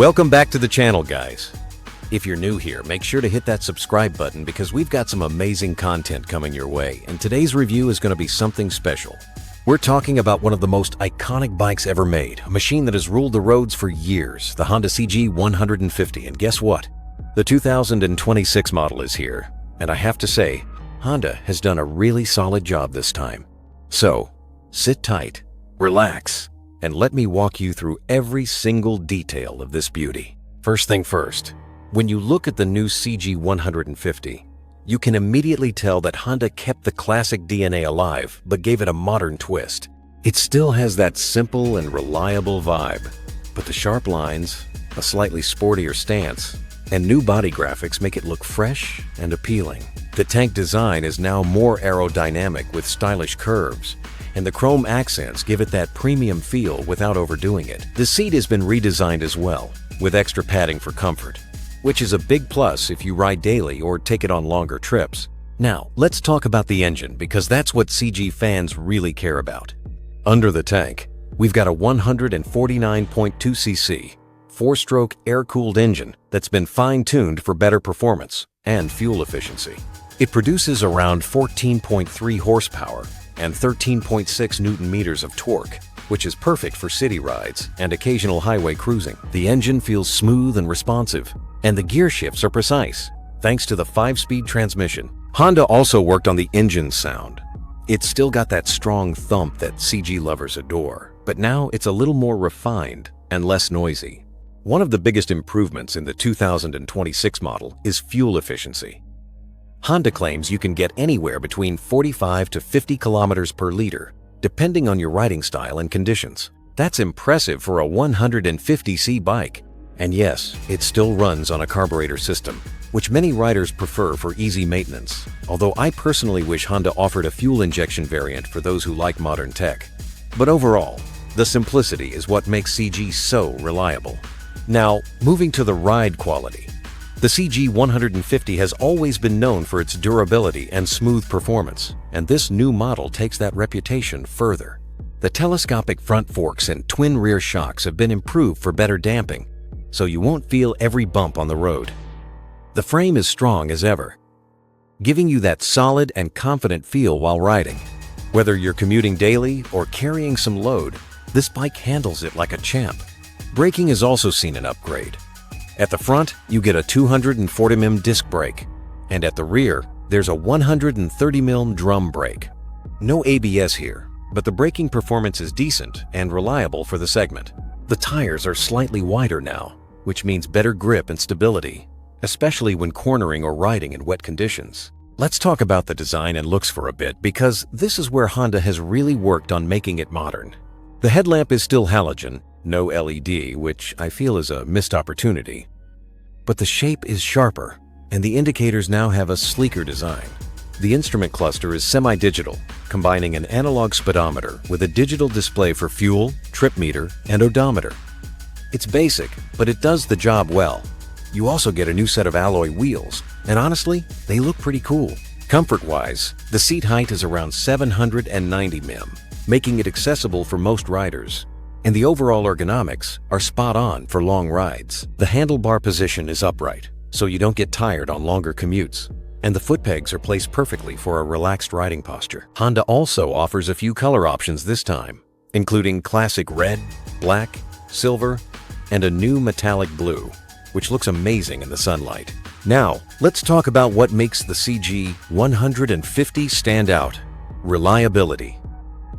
Welcome back to the channel, guys. If you're new here, make sure to hit that subscribe button because we've got some amazing content coming your way, and today's review is going to be something special. We're talking about one of the most iconic bikes ever made, a machine that has ruled the roads for years, the Honda CG 150, and guess what? The 2026 model is here, and I have to say, Honda has done a really solid job this time. So, sit tight, relax, and let me walk you through every single detail of this beauty. First thing first, when you look at the new CG 150, you can immediately tell that Honda kept the classic DNA alive but gave it a modern twist. It still has that simple and reliable vibe, but the sharp lines, a slightly sportier stance, and new body graphics make it look fresh and appealing. The tank design is now more aerodynamic with stylish curves, and the chrome accents give it that premium feel without overdoing it. The seat has been redesigned as well, with extra padding for comfort, which is a big plus if you ride daily or take it on longer trips. Now, let's talk about the engine because that's what CG fans really care about. Under the tank, we've got a 149.2cc, 4-stroke air-cooled engine that's been fine-tuned for better performance and fuel efficiency. It produces around 14.3 horsepower and 13.6 Newton-meters of torque, which is perfect for city rides and occasional highway cruising. The engine feels smooth and responsive, and the gear shifts are precise, thanks to the 5-speed transmission. Honda also worked on the engine sound. It's still got that strong thump that CG lovers adore, but now it's a little more refined and less noisy. One of the biggest improvements in the 2026 model is fuel efficiency. Honda claims you can get anywhere between 45 to 50 kilometers per liter, depending on your riding style and conditions. That's impressive for a 150cc bike. And yes, it still runs on a carburetor system, which many riders prefer for easy maintenance, although I personally wish Honda offered a fuel injection variant for those who like modern tech. But overall, the simplicity is what makes CG so reliable. Now, moving to the ride quality. The CG 150 has always been known for its durability and smooth performance, and this new model takes that reputation further. The telescopic front forks and twin rear shocks have been improved for better damping, so you won't feel every bump on the road. The frame is strong as ever, giving you that solid and confident feel while riding. Whether you're commuting daily or carrying some load, this bike handles it like a champ. Braking has also seen an upgrade. At the front, you get a 240mm disc brake, and at the rear, there's a 130mm drum brake. No ABS here, but the braking performance is decent and reliable for the segment. The tires are slightly wider now, which means better grip and stability, especially when cornering or riding in wet conditions. Let's talk about the design and looks for a bit because this is where Honda has really worked on making it modern. The headlamp is still halogen, no LED, which I feel is a missed opportunity. But the shape is sharper, and the indicators now have a sleeker design. The instrument cluster is semi-digital, combining an analog speedometer with a digital display for fuel, trip meter, and odometer. It's basic, but it does the job well. You also get a new set of alloy wheels, and honestly, they look pretty cool. Comfort-wise, the seat height is around 790 mm, making it accessible for most riders. And the overall ergonomics are spot on for long rides. The handlebar position is upright, so you don't get tired on longer commutes. And the foot pegs are placed perfectly for a relaxed riding posture. Honda also offers a few color options this time, including classic red, black, silver, and a new metallic blue, which looks amazing in the sunlight. Now, let's talk about what makes the CG 150 stand out: reliability.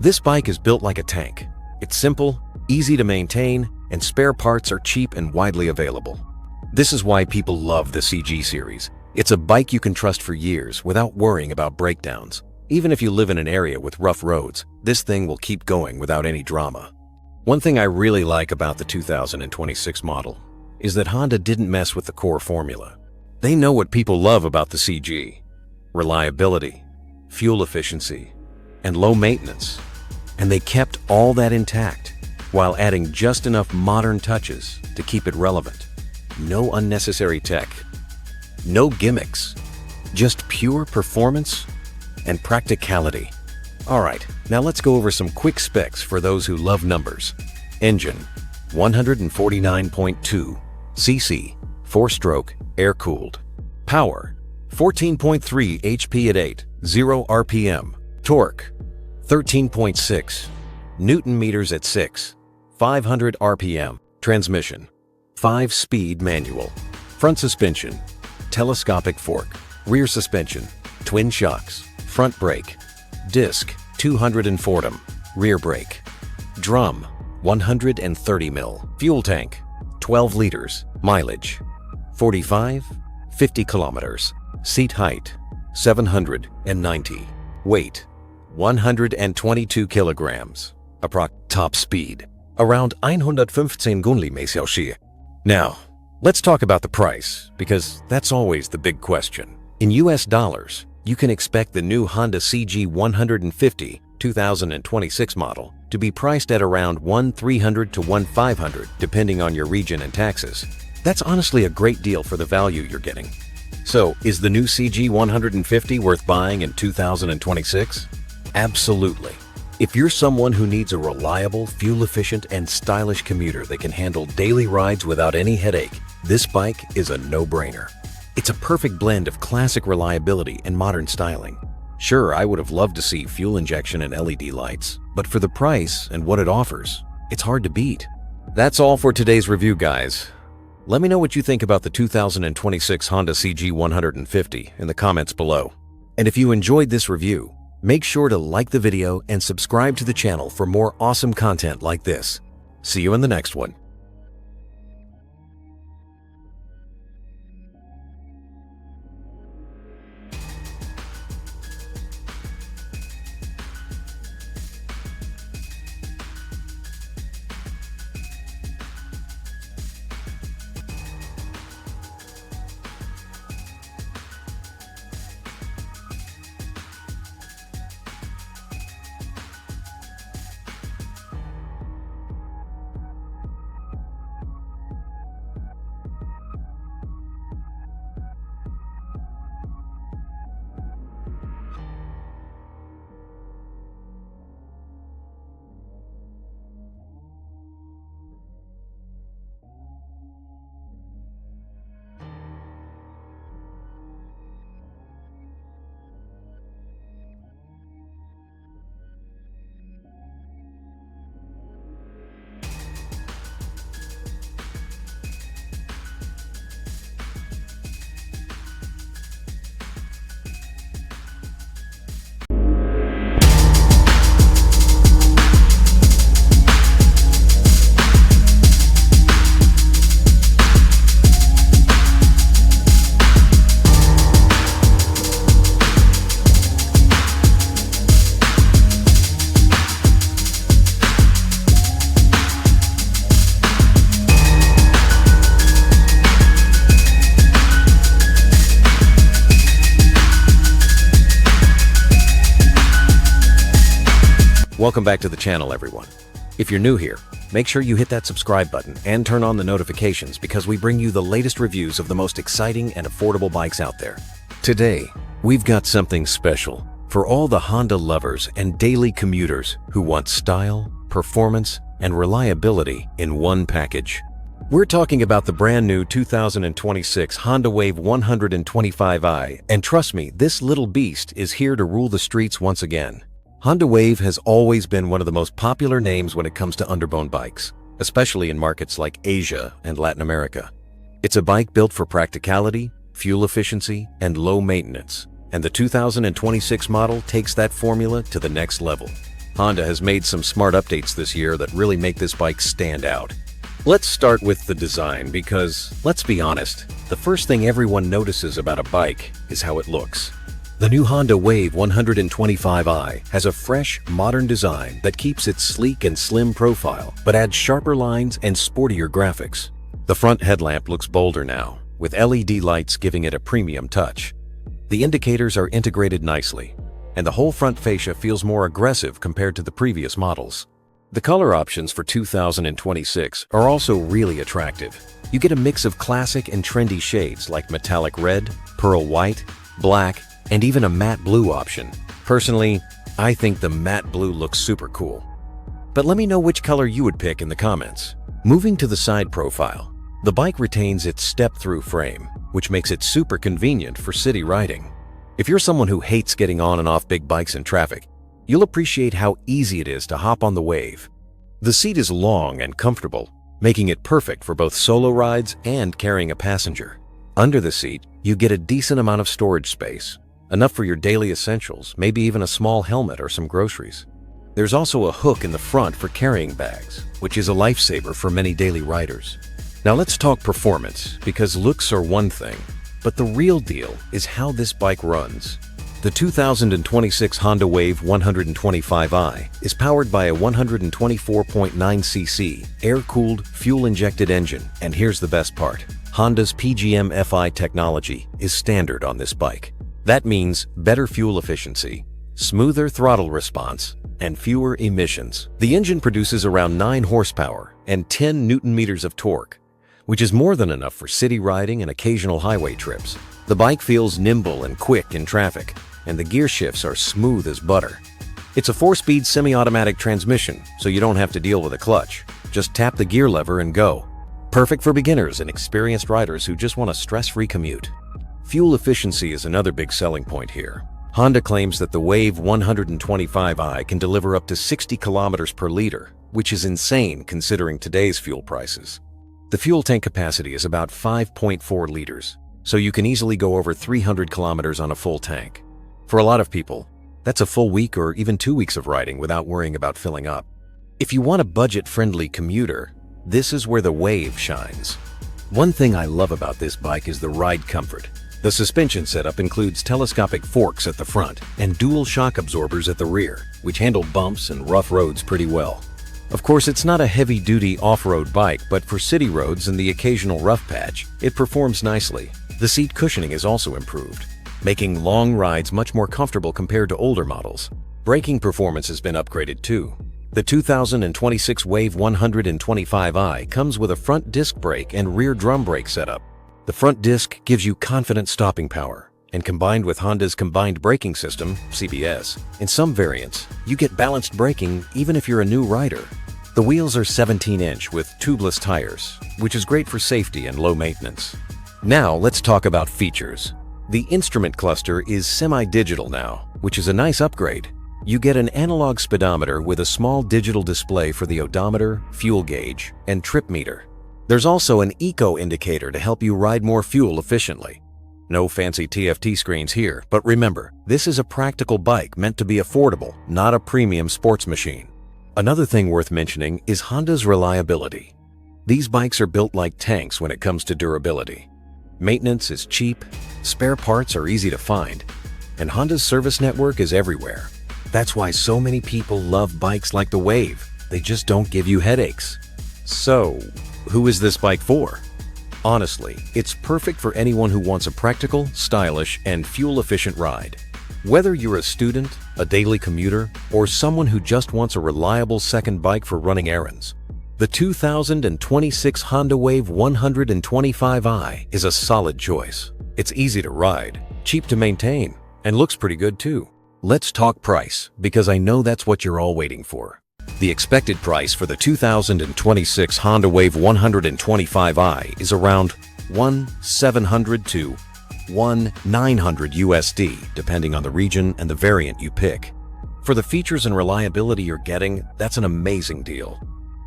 This bike is built like a tank. It's simple, easy to maintain, and spare parts are cheap and widely available. This is why people love the CG series. It's a bike you can trust for years without worrying about breakdowns. Even if you live in an area with rough roads, this thing will keep going without any drama. One thing I really like about the 2026 model is that Honda didn't mess with the core formula. They know what people love about the CG: reliability, fuel efficiency, and low maintenance. And they kept all that intact while adding just enough modern touches to keep it relevant. No unnecessary tech, no gimmicks, just pure performance and practicality. Alright, now let's go over some quick specs for those who love numbers. Engine, 149.2 cc, 4-stroke, air-cooled. Power, 14.3 HP at 0 RPM. Torque, 13.6 Newton meters at 500 RPM. Transmission, 5-speed manual. Front suspension, telescopic fork. Rear suspension, twin shocks. Front brake, disc, 240 mm. Rear brake. Drum, 130 mil. Fuel tank, 12 liters. Mileage, 50 kilometers. Seat height, 790. Weight, 122 kilograms. Top speed, around 115 Stundenkilometer. Now, let's talk about the price, because that's always the big question. In US dollars, you can expect the new Honda CG 150 2026 model to be priced at around $1,300 to $1,500 depending on your region and taxes. That's honestly a great deal for the value you're getting. So, is the new CG 150 worth buying in 2026? Absolutely. If you're someone who needs a reliable, fuel-efficient, and stylish commuter that can handle daily rides without any headache, this bike is a no-brainer. It's a perfect blend of classic reliability and modern styling. Sure, I would have loved to see fuel injection and LED lights, but for the price and what it offers, it's hard to beat. That's all for today's review, guys. Let me know what you think about the 2026 Honda CG 150 in the comments below. And if you enjoyed this review, make sure to like the video and subscribe to the channel for more awesome content like this. See you in the next one. Welcome back to the channel, everyone. If you're new here, make sure you hit that subscribe button and turn on the notifications because we bring you the latest reviews of the most exciting and affordable bikes out there. Today, we've got something special for all the Honda lovers and daily commuters who want style, performance, and reliability in one package. We're talking about the brand new 2026 Honda Wave 125i, and trust me, this little beast is here to rule the streets once again. Honda Wave has always been one of the most popular names when it comes to underbone bikes, especially in markets like Asia and Latin America. It's a bike built for practicality, fuel efficiency, and low maintenance, and the 2026 model takes that formula to the next level. Honda has made some smart updates this year that really make this bike stand out. Let's start with the design because, let's be honest, the first thing everyone notices about a bike is how it looks. The new Honda Wave 125i has a fresh, modern design that keeps its sleek and slim profile, but adds sharper lines and sportier graphics. The front headlamp looks bolder now, with LED lights giving it a premium touch. The indicators are integrated nicely, and the whole front fascia feels more aggressive compared to the previous models. The color options for 2026 are also really attractive. You get a mix of classic and trendy shades like metallic red, pearl white, black, and even a matte blue option. Personally, I think the matte blue looks super cool. But let me know which color you would pick in the comments. Moving to the side profile, The bike retains its step-through frame, which makes it super convenient for city riding. If you're someone who hates getting on and off big bikes in traffic, you'll appreciate how easy it is to hop on the Wave. The seat is long and comfortable, making it perfect for both solo rides and carrying a passenger. Under the seat, you get a decent amount of storage space, enough for your daily essentials, maybe even a small helmet or some groceries. There's also a hook in the front for carrying bags, which is a lifesaver for many daily riders. Now let's talk performance, because looks are one thing, but the real deal is how this bike runs. The 2026 Honda Wave 125i is powered by a 124.9cc air-cooled, fuel-injected engine, and here's the best part. Honda's PGM-FI technology is standard on this bike. That means better fuel efficiency, smoother throttle response, and fewer emissions. The engine produces around 9 horsepower and 10 Newton-meters of torque, which is more than enough for city riding and occasional highway trips. The bike feels nimble and quick in traffic, and the gear shifts are smooth as butter. It's a 4-speed semi-automatic transmission, so you don't have to deal with a clutch. Just tap the gear lever and go. Perfect for beginners and experienced riders who just want a stress-free commute. Fuel efficiency is another big selling point here. Honda claims that the Wave 125i can deliver up to 60 kilometers per liter, which is insane considering today's fuel prices. The fuel tank capacity is about 5.4 liters, so you can easily go over 300 kilometers on a full tank. For a lot of people, that's a full week or even 2 weeks of riding without worrying about filling up. If you want a budget-friendly commuter, this is where the Wave shines. One thing I love about this bike is the ride comfort. The suspension setup includes telescopic forks at the front and dual shock absorbers at the rear, which handle bumps and rough roads pretty well. Of course, it's not a heavy-duty off-road bike, but for city roads and the occasional rough patch, it performs nicely. The seat cushioning is also improved, making long rides much more comfortable compared to older models. Braking performance has been upgraded too. The 2026 Wave 125i comes with a front disc brake and rear drum brake setup. The front disc gives you confident stopping power, and combined with Honda's combined braking system, CBS, in some variants, you get balanced braking even if you're a new rider. The wheels are 17-inch with tubeless tires, which is great for safety and low maintenance. Now let's talk about features. The instrument cluster is semi-digital now, which is a nice upgrade. You get an analog speedometer with a small digital display for the odometer, fuel gauge, and trip meter. There's also an eco indicator to help you ride more fuel efficiently. No fancy TFT screens here, but remember, this is a practical bike meant to be affordable, not a premium sports machine. Another thing worth mentioning is Honda's reliability. These bikes are built like tanks when it comes to durability. Maintenance is cheap, spare parts are easy to find, and Honda's service network is everywhere. That's why so many people love bikes like the Wave. They just don't give you headaches. So, who is this bike for? Honestly, it's perfect for anyone who wants a practical, stylish, and fuel-efficient ride. Whether you're a student, a daily commuter, or someone who just wants a reliable second bike for running errands, the 2026 Honda Wave 125i is a solid choice. It's easy to ride, cheap to maintain, and looks pretty good too. Let's talk price, because I know that's what you're all waiting for. The expected price for the 2026 Honda Wave 125i is around $1,700 to $1,900 USD, depending on the region and the variant you pick. For the features and reliability you're getting, that's an amazing deal.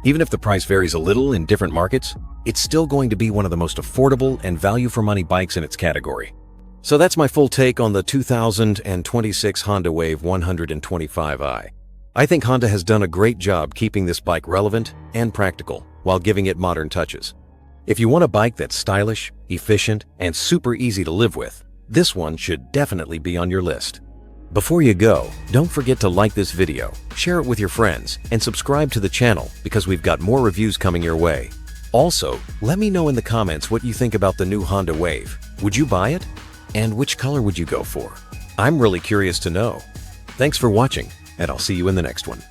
Even if the price varies a little in different markets, it's still going to be one of the most affordable and value-for-money bikes in its category. So that's my full take on the 2026 Honda Wave 125i. I think Honda has done a great job keeping this bike relevant and practical while giving it modern touches. If you want a bike that's stylish, efficient, and super easy to live with, this one should definitely be on your list. Before you go, don't forget to like this video, share it with your friends, and subscribe to the channel because we've got more reviews coming your way. Also, let me know in the comments what you think about the new Honda Wave. Would you buy it? And which color would you go for? I'm really curious to know. Thanks for watching, and I'll see you in the next one.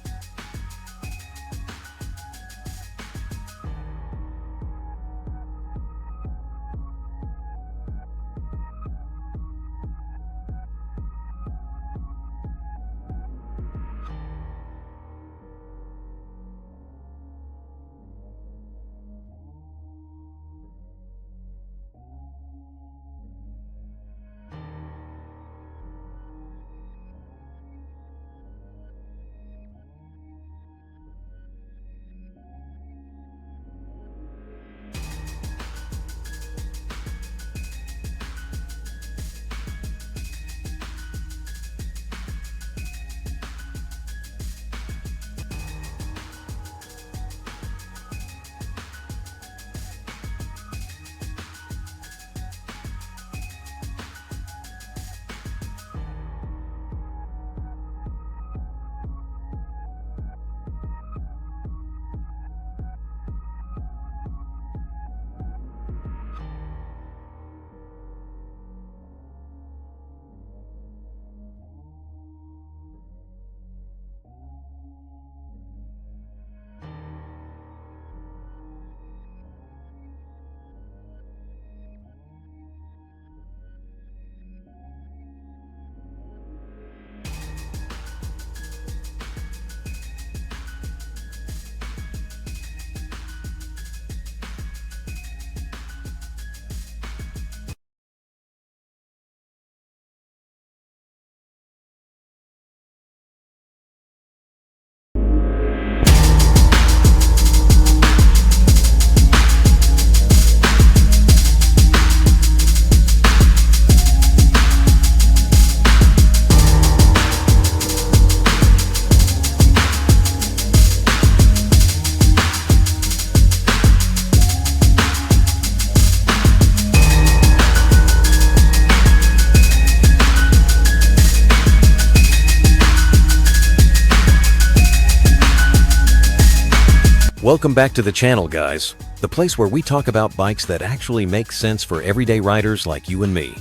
Welcome back to the channel, guys. The place where we talk about bikes that actually make sense for everyday riders like you and me.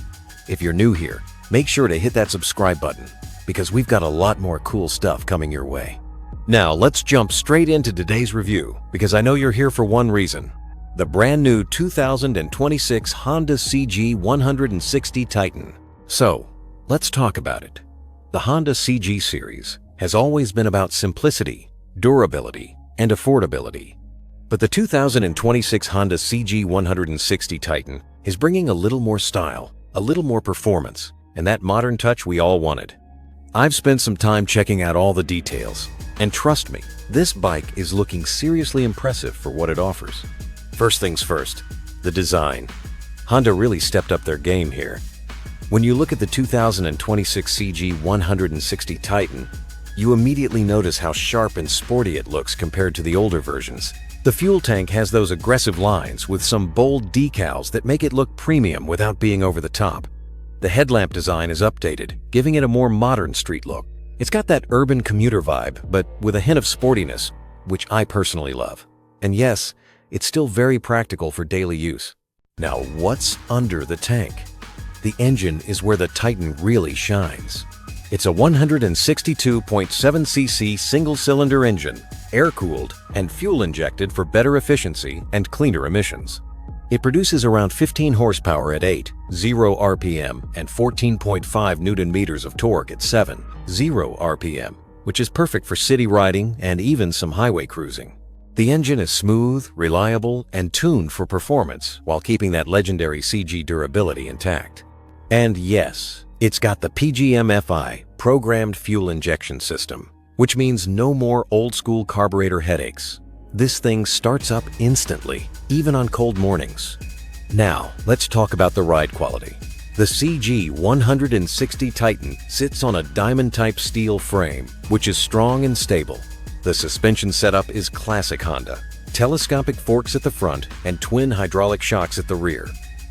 If you're new here, make sure to hit that subscribe button because we've got a lot more cool stuff coming your way. Now, let's jump straight into today's review because I know you're here for one reason. The brand new 2026 Honda CG 160 Titan. So, let's talk about it. The Honda CG series has always been about simplicity, durability, and affordability. But the 2026 Honda CG 160 Titan is bringing a little more style, a little more performance, and that modern touch we all wanted. I've spent some time checking out all the details, and trust me, this bike is looking seriously impressive for what it offers. First things first, the design. Honda really stepped up their game here. When you look at the 2026 CG 160 Titan, you immediately notice how sharp and sporty it looks compared to the older versions. The fuel tank has those aggressive lines with some bold decals that make it look premium without being over the top. The headlamp design is updated, giving it a more modern street look. It's got that urban commuter vibe, but with a hint of sportiness, which I personally love. And yes, it's still very practical for daily use. Now, what's under the tank? The engine is where the Titan really shines. It's a 162.7cc single-cylinder engine, air-cooled and fuel-injected for better efficiency and cleaner emissions. It produces around 15 horsepower at 8, 0 RPM and 14.5 Newton-meters of torque at 7, 0 RPM, which is perfect for city riding and even some highway cruising. The engine is smooth, reliable, and tuned for performance while keeping that legendary CG durability intact. And yes, it's got the PGM-FI, Programmed Fuel Injection System, which means no more old-school carburetor headaches. This thing starts up instantly, even on cold mornings. Now, let's talk about the ride quality. The CG 160 Titan sits on a diamond-type steel frame, which is strong and stable. The suspension setup is classic Honda. Telescopic forks at the front and twin hydraulic shocks at the rear.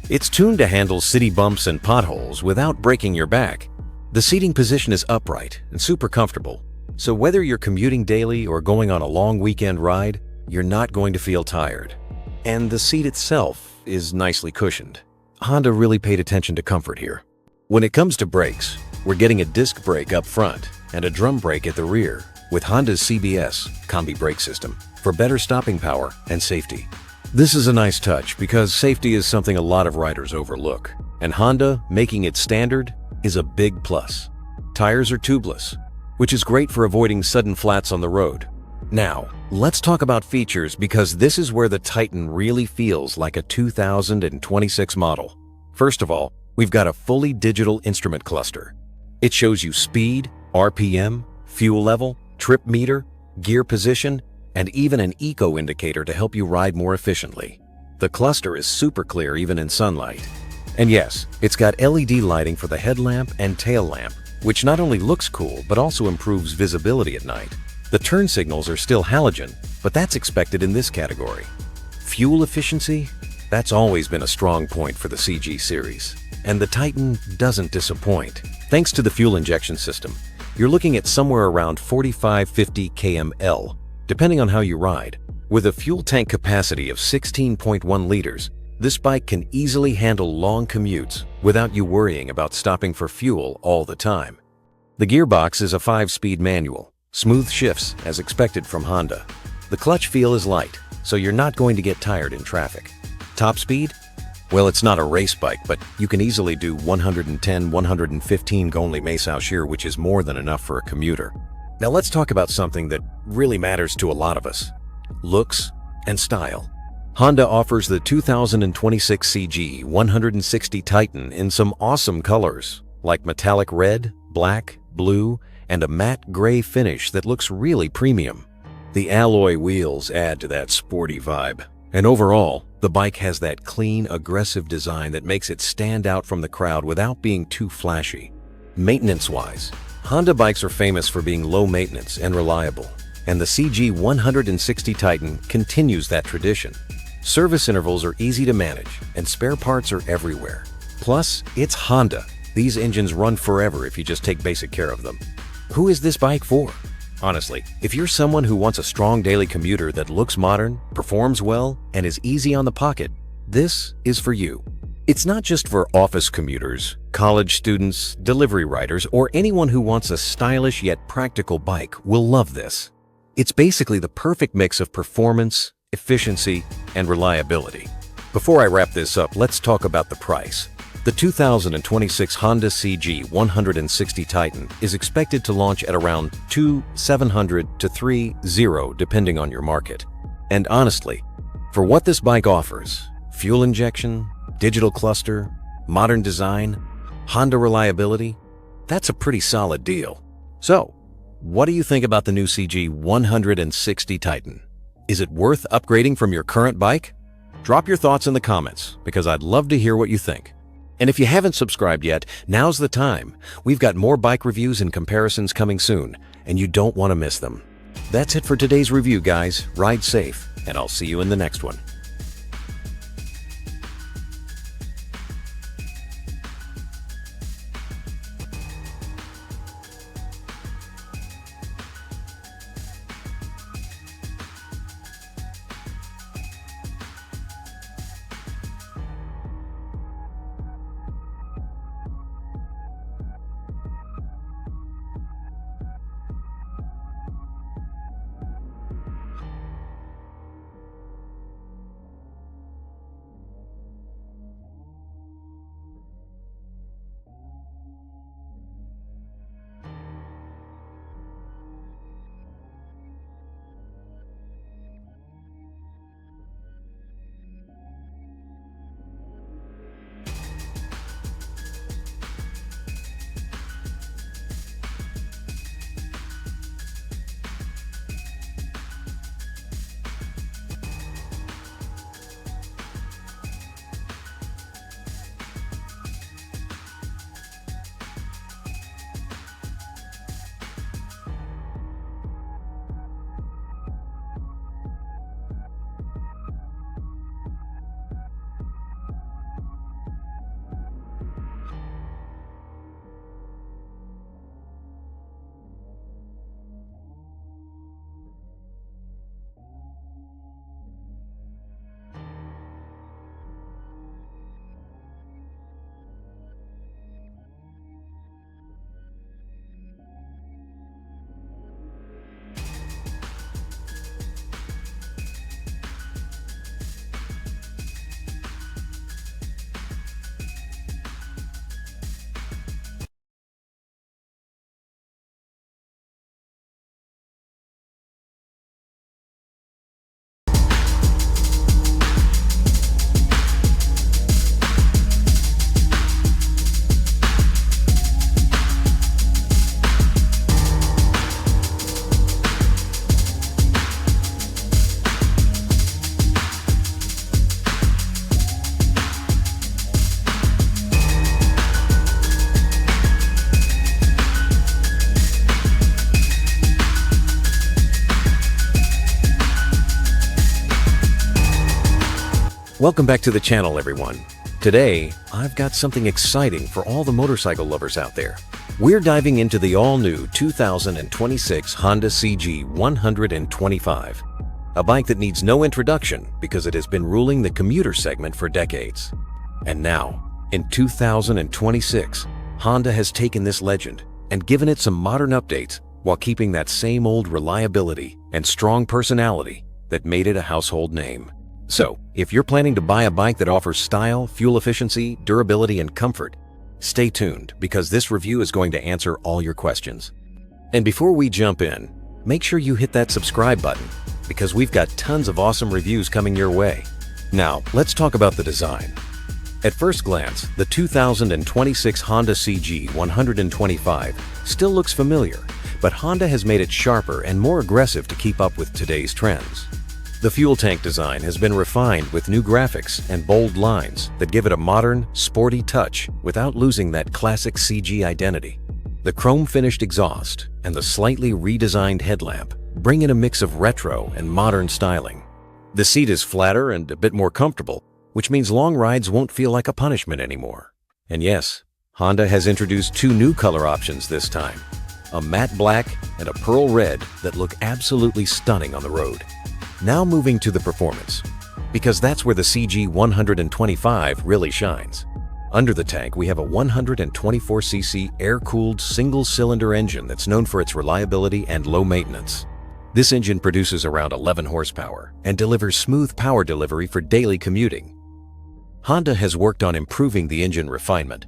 It's tuned to handle city bumps and potholes without breaking your back. The seating position is upright and super comfortable, so whether you're commuting daily or going on a long weekend ride, you're not going to feel tired. And the seat itself is nicely cushioned. Honda really paid attention to comfort here. When it comes to brakes, we're getting a disc brake up front and a drum brake at the rear with Honda's CBS Combi brake system for better stopping power and safety. This is a nice touch because safety is something a lot of riders overlook, and Honda making it standard is a big plus. Tires are tubeless, which is great for avoiding sudden flats on the road. Now, let's talk about features because this is where the Titan really feels like a 2026 model. First of all, we've got a fully digital instrument cluster. It shows you speed, RPM, fuel level, trip meter, gear position, and even an eco indicator to help you ride more efficiently. The cluster is super clear even in sunlight. And yes, it's got LED lighting for the headlamp and tail lamp, which not only looks cool but also improves visibility at night. The turn signals are still halogen, but that's expected in this category. Fuel efficiency? That's always been a strong point for the CG series, and the Titan doesn't disappoint. Thanks to the fuel injection system, you're looking at somewhere around 45-50 kml, depending on how you ride. With a fuel tank capacity of 16.1 liters, this bike can easily handle long commutes without you worrying about stopping for fuel all the time. The gearbox is a 5-speed manual, smooth shifts as expected from Honda. The clutch feel is light, so you're not going to get tired in traffic. Top speed? Well, it's not a race bike, but you can easily do 110-115 km/h, which is more than enough for a commuter. Now let's talk about something that really matters to a lot of us: looks and style. Honda offers the 2026 CG 160 Titan in some awesome colors, like metallic red, black, blue, and a matte gray finish that looks really premium. The alloy wheels add to that sporty vibe, and overall, the bike has that clean, aggressive design that makes it stand out from the crowd without being too flashy. Maintenance-wise, Honda bikes are famous for being low maintenance and reliable, and the CG 160 Titan continues that tradition. Service intervals are easy to manage, and spare parts are everywhere. Plus, it's Honda. These engines run forever if you just take basic care of them. Who is this bike for? Honestly, if you're someone who wants a strong daily commuter that looks modern, performs well, and is easy on the pocket, this is for you. It's not just for office commuters, college students, delivery riders, or anyone who wants a stylish yet practical bike will love this. It's basically the perfect mix of performance, efficiency, and reliability. Before I wrap this up, let's talk about the price. The 2026 Honda CG 160 Titan is expected to launch at around $2,700 to $3,000 depending on your market. And honestly, for what this bike offers, fuel injection, digital cluster, modern design, Honda reliability, that's a pretty solid deal. So, what do you think about the new CG 160 Titan? Is it worth upgrading from your current bike? Drop your thoughts in the comments because I'd love to hear what you think. And if you haven't subscribed yet, now's the time. We've got more bike reviews and comparisons coming soon, and you don't want to miss them. That's it for today's review, guys. Ride safe, and I'll see you in the next one. Welcome back to the channel, everyone. Today, I've got something exciting for all the motorcycle lovers out there. We're diving into the all-new 2026 Honda CG 125, a bike that needs no introduction because it has been ruling the commuter segment for decades. And now, in 2026, Honda has taken this legend and given it some modern updates while keeping that same old reliability and strong personality that made it a household name. So, if you're planning to buy a bike that offers style, fuel efficiency, durability, and comfort, stay tuned because this review is going to answer all your questions. And before we jump in, make sure you hit that subscribe button because we've got tons of awesome reviews coming your way. Now, let's talk about the design. At first glance, the 2026 Honda CG 125 still looks familiar, but Honda has made it sharper and more aggressive to keep up with today's trends. The fuel tank design has been refined with new graphics and bold lines that give it a modern, sporty touch without losing that classic CG identity. The chrome-finished exhaust and the slightly redesigned headlamp bring in a mix of retro and modern styling. The seat is flatter and a bit more comfortable, which means long rides won't feel like a punishment anymore. And yes, Honda has introduced two new color options this time, a matte black, and a pearl red that look absolutely stunning on the road. Now moving to the performance, because that's where the CG125 really shines. Under the tank, we have a 124cc air-cooled single-cylinder engine that's known for its reliability and low maintenance. This engine produces around 11 horsepower and delivers smooth power delivery for daily commuting. Honda has worked on improving the engine refinement,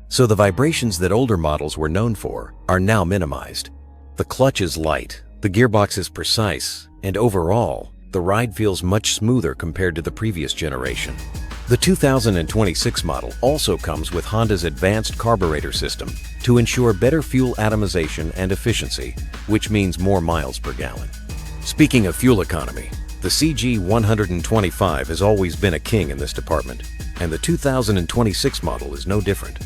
so the vibrations that older models were known for are now minimized. The clutch is light, the gearbox is precise, and overall, the ride feels much smoother compared to the previous generation. The 2026 model also comes with Honda's advanced carburetor system to ensure better fuel atomization and efficiency, which means more miles per gallon. Speaking of fuel economy, the CG125 has always been a king in this department, and the 2026 model is no different.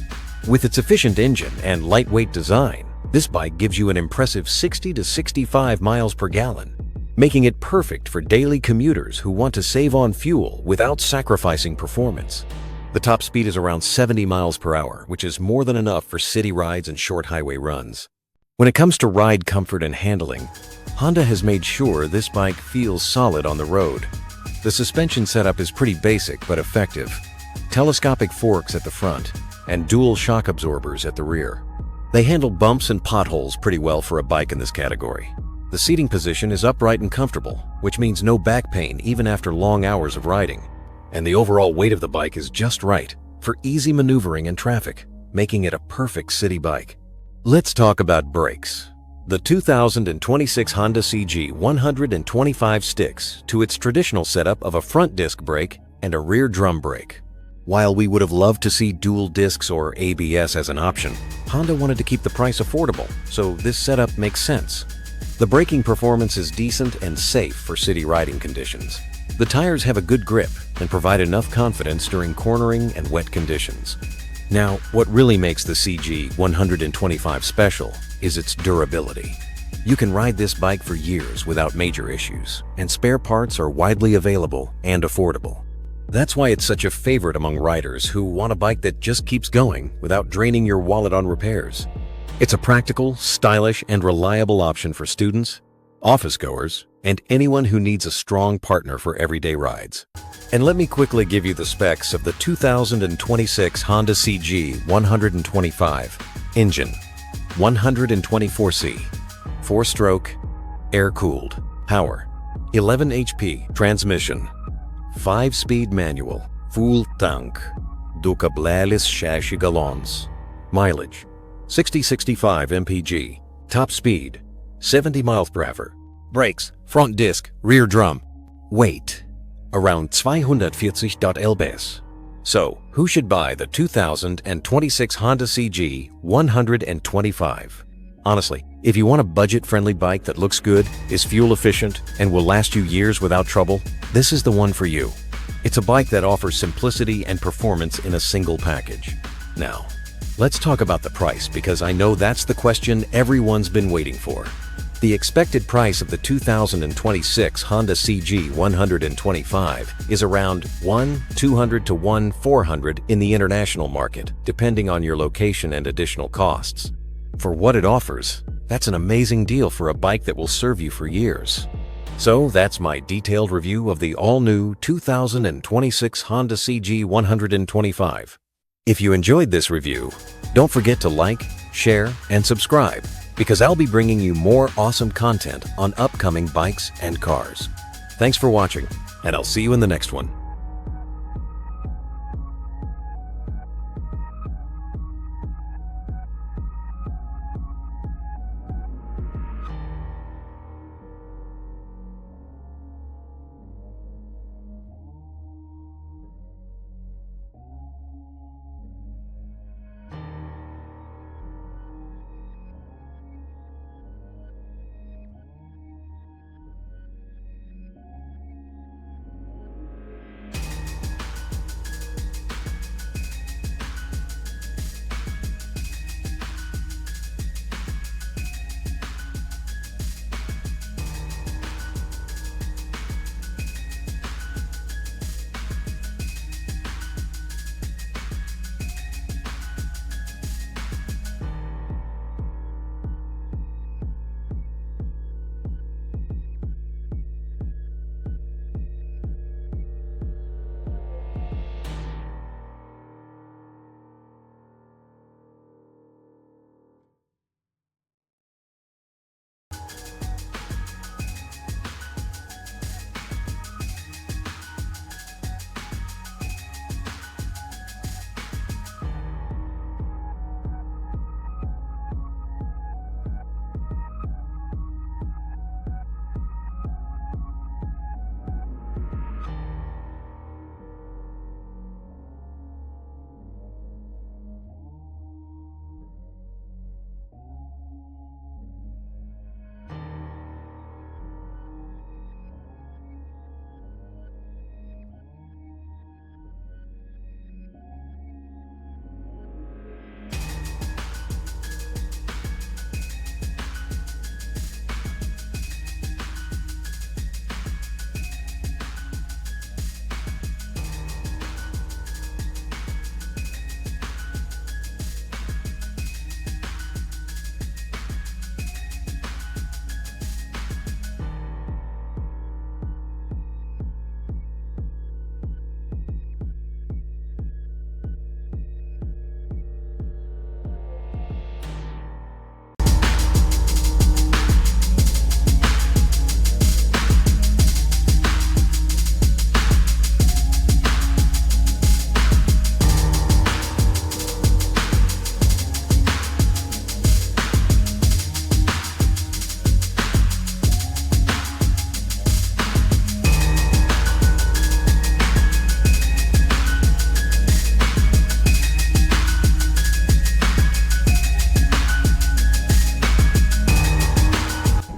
With its efficient engine and lightweight design, this bike gives you an impressive 60 to 65 miles per gallon, making it perfect for daily commuters who want to save on fuel without sacrificing performance. The top speed is around 70 miles per hour, which is more than enough for city rides and short highway runs. When it comes to ride comfort and handling, Honda has made sure this bike feels solid on the road. The suspension setup is pretty basic but effective. Telescopic forks at the front and dual shock absorbers at the rear. They handle bumps and potholes pretty well for a bike in this category. The seating position is upright and comfortable, which means no back pain even after long hours of riding. And the overall weight of the bike is just right for easy maneuvering in traffic, making it a perfect city bike. Let's talk about brakes. The 2026 Honda CG 125 sticks to its traditional setup of a front disc brake and a rear drum brake. While we would have loved to see dual discs or ABS as an option, Honda wanted to keep the price affordable, so this setup makes sense. The braking performance is decent and safe for city riding conditions. The tires have a good grip and provide enough confidence during cornering and wet conditions. Now, what really makes the CG 125 special is its durability. You can ride this bike for years without major issues, and spare parts are widely available and affordable. That's why it's such a favorite among riders who want a bike that just keeps going without draining your wallet on repairs. It's a practical, stylish, and reliable option for students, office goers, and anyone who needs a strong partner for everyday rides. And let me quickly give you the specs of the 2026 Honda CG 125. Engine: 124C, 4-stroke, air-cooled. Power: 11 HP. Transmission: 5-speed manual. Full tank. 2,6 gallons. Mileage: 60-65 mpg. Top speed: 70 miles per hour. Brakes: front disc, rear drum. Weight: around 240 lbs. So, who should buy the 2026 Honda CG 125? Honestly, if you want a budget-friendly bike that looks good, is fuel efficient, and will last you years without trouble, this is the one for you. It's a bike that offers simplicity and performance in a single package. Now, let's talk about the price, because I know that's the question everyone's been waiting for. The expected price of the 2026 Honda CG 125 is around $1,200 to $1,400 in the international market, depending on your location and additional costs. For what it offers, that's an amazing deal for a bike that will serve you for years. So that's my detailed review of the all-new 2026 Honda CG 125. If you enjoyed this review, don't forget to like, share, and subscribe, because I'll be bringing you more awesome content on upcoming bikes and cars. Thanks for watching, and I'll see you in the next one.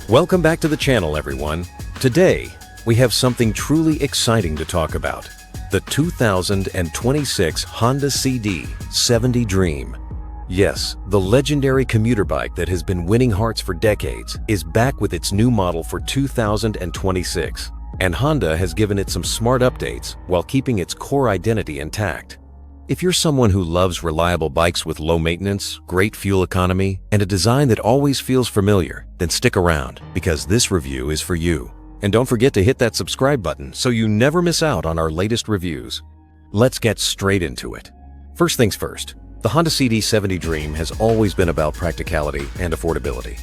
Welcome back to the channel, everyone. Today, we have something truly exciting to talk about. The 2026 Honda CD70 Dream. Yes, the legendary commuter bike that has been winning hearts for decades is back with its new model for 2026. And Honda has given it some smart updates while keeping its core identity intact. If you're someone who loves reliable bikes with low maintenance, great fuel economy, and a design that always feels familiar, then stick around because this review is for you. And don't forget to hit that subscribe button so you never miss out on our latest reviews. Let's get straight into it. First things first, the Honda CD70 Dream has always been about practicality and affordability.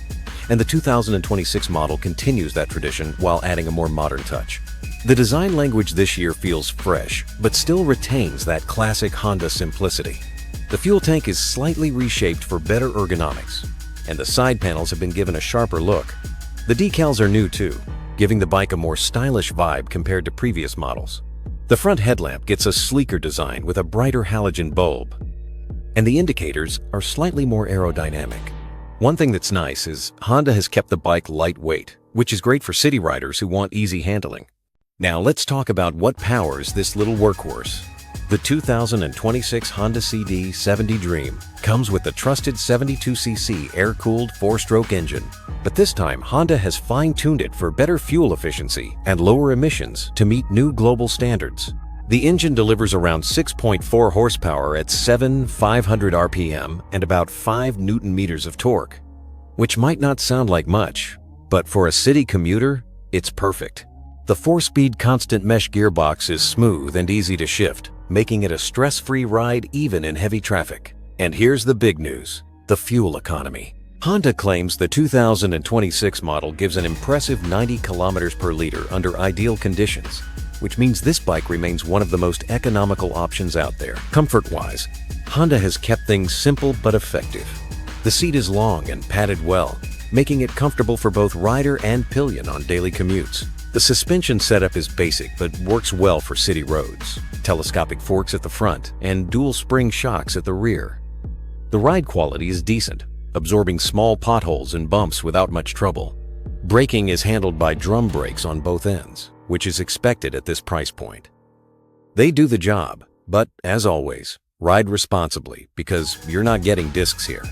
And the 2026 model continues that tradition while adding a more modern touch. The design language this year feels fresh, but still retains that classic Honda simplicity. The fuel tank is slightly reshaped for better ergonomics, and the side panels have been given a sharper look. The decals are new too, giving the bike a more stylish vibe compared to previous models. The front headlamp gets a sleeker design with a brighter halogen bulb, and the indicators are slightly more aerodynamic. One thing that's nice is Honda has kept the bike lightweight, which is great for city riders who want easy handling. Now let's talk about what powers this little workhorse. The 2026 Honda CD70 Dream comes with the trusted 72cc air-cooled 4-stroke engine. But this time, Honda has fine-tuned it for better fuel efficiency and lower emissions to meet new global standards. The engine delivers around 6.4 horsepower at 500 RPM and about 5 Nm of torque, which might not sound like much, but for a city commuter, it's perfect. The 4-speed constant mesh gearbox is smooth and easy to shift, making it a stress-free ride even in heavy traffic. And here's the big news, the fuel economy. Honda claims the 2026 model gives an impressive 90 km per liter under ideal conditions, which means this bike remains one of the most economical options out there. Comfort-wise, Honda has kept things simple but effective. The seat is long and padded well, making it comfortable for both rider and pillion on daily commutes. The suspension setup is basic but works well for city roads. Telescopic forks at the front and dual spring shocks at the rear. The ride quality is decent, absorbing small potholes and bumps without much trouble. Braking is handled by drum brakes on both ends, which is expected at this price point. They do the job, but as always, ride responsibly because you're not getting discs here.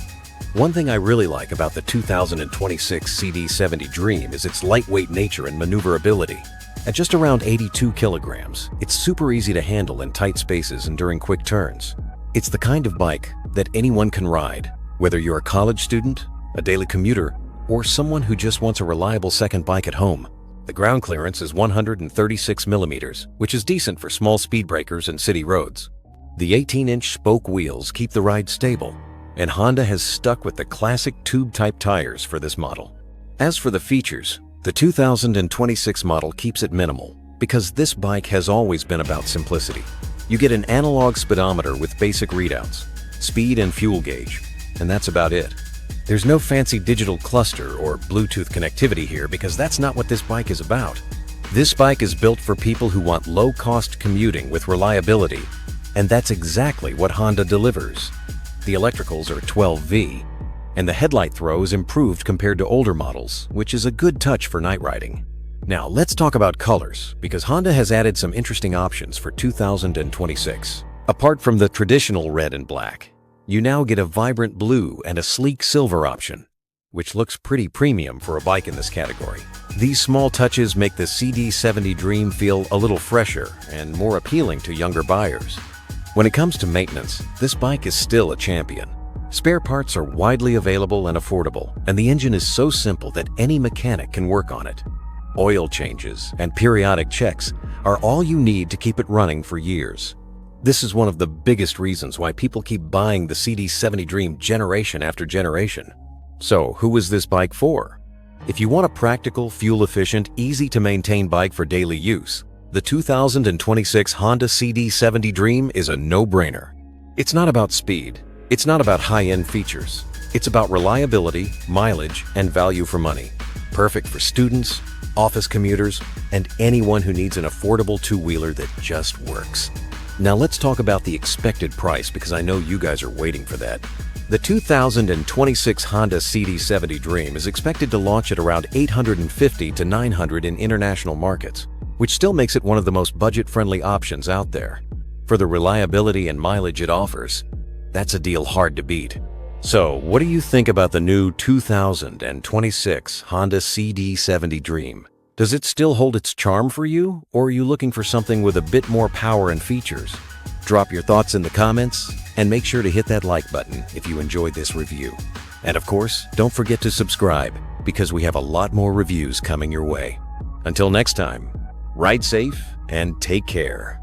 One thing I really like about the 2026 CD70 Dream is its lightweight nature and maneuverability. At just around 82 kilograms, it's super easy to handle in tight spaces and during quick turns. It's the kind of bike that anyone can ride, whether you're a college student, a daily commuter, or someone who just wants a reliable second bike at home. The ground clearance is 136 millimeters, which is decent for small speed breakers and city roads. The 18-inch spoke wheels keep the ride stable, and Honda has stuck with the classic tube-type tires for this model. As for the features, the 2026 model keeps it minimal because this bike has always been about simplicity. You get an analog speedometer with basic readouts, speed and fuel gauge, and that's about it. There's no fancy digital cluster or Bluetooth connectivity here because that's not what this bike is about. This bike is built for people who want low-cost commuting with reliability, and that's exactly what Honda delivers. The electricals are 12V, and the headlight throw is improved compared to older models, which is a good touch for night riding. Now let's talk about colors, because Honda has added some interesting options for 2026. Apart from the traditional red and black, you now get a vibrant blue and a sleek silver option, which looks pretty premium for a bike in this category. These small touches make the CD70 Dream feel a little fresher and more appealing to younger buyers. When it comes to maintenance, this bike is still a champion. Spare parts are widely available and affordable, and the engine is so simple that any mechanic can work on it. Oil changes and periodic checks are all you need to keep it running for years. This is one of the biggest reasons why people keep buying the CD70 Dream generation after generation. So, who is this bike for? If you want a practical, fuel-efficient, easy-to-maintain bike for daily use, the 2026 Honda CD70 Dream is a no-brainer. It's not about speed. It's not about high-end features. It's about reliability, mileage, and value for money. Perfect for students, office commuters, and anyone who needs an affordable two-wheeler that just works. Now let's talk about the expected price because I know you guys are waiting for that. The 2026 Honda CD70 Dream is expected to launch at around $850 to $900 in international markets, which still makes it one of the most budget-friendly options out there. For the reliability and mileage it offers, that's a deal hard to beat. So, what do you think about the new 2026 Honda CD70 Dream? Does it still hold its charm for you, or are you looking for something with a bit more power and features? Drop your thoughts in the comments, and make sure to hit that like button if you enjoyed this review. And of course, don't forget to subscribe, because we have a lot more reviews coming your way. Until next time, ride safe and take care.